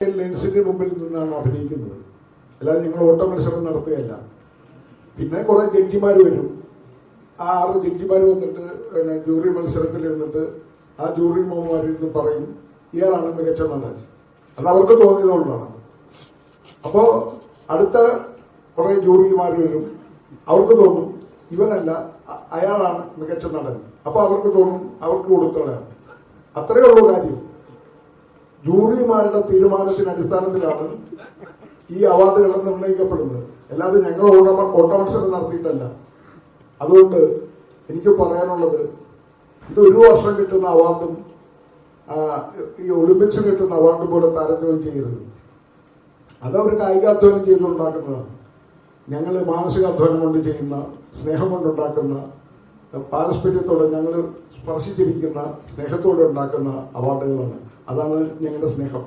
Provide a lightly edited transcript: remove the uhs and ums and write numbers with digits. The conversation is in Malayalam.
ലെൻസിന്റെ മുമ്പിൽ നിന്നാണ് അഭിനയിക്കുന്നത്, അല്ലാതെ ഞങ്ങൾ ഓട്ട മത്സരം നടത്തുകയല്ല. പിന്നെ കുറെ ജഡ്ജിമാർ വരും. ആ 6 ജഡ്ജിമാർ വന്നിട്ട് പിന്നെ ജൂറി മത്സരത്തിൽ ഇരുന്നിട്ട് ആ ജൂറി മോമാരിരുന്ന് പറയും ഇയാളാണ് മികച്ച നടൻ. അത് അവർക്ക് തോന്നിയതുകൊണ്ടാണ്. അപ്പോൾ അടുത്ത കുറെ ജൂറിമാർ വരും, അവർക്ക് തോന്നും ഇവനല്ല അയാളാണ് മികച്ച നടൻ. അപ്പോൾ അവർക്ക് തോന്നും അവർക്ക് കൊടുത്തോളാം. അത്രയേ ഉള്ളൂ കാര്യം. ജൂറിമാരുടെ തീരുമാനത്തിന്റെ അടിസ്ഥാനത്തിലാണ് ഈ അവാർഡുകൾ നിർണ്ണയിക്കപ്പെടുന്നത്, അല്ലാതെ ഞങ്ങൾ ഓട്ട മത്സരം നടത്തിയിട്ടല്ല. അതുകൊണ്ട് എനിക്ക് പറയാനുള്ളത്, ഇത് 1 വർഷം കിട്ടുന്ന അവാർഡും ഈ ഒളിമ്പിക്സ് കിട്ടുന്ന അവാർഡും പോലെ താരതമ്യം ചെയ്യരുത്. അതവർ കായികാധ്വാനം ചെയ്തുണ്ടാക്കുന്നതാണ്. ഞങ്ങൾ മാനസികാധ്വാനം കൊണ്ട് ചെയ്യുന്ന, സ്നേഹം കൊണ്ടുണ്ടാക്കുന്ന, പാരസ്പര്യത്തോടെ ഞങ്ങൾ സ്പർശിച്ചിരിക്കുന്ന സ്നേഹത്തോടെ ഉണ്ടാക്കുന്ന അവാർഡുകളാണ്. അതാണ് ഞങ്ങളുടെ സ്നേഹം.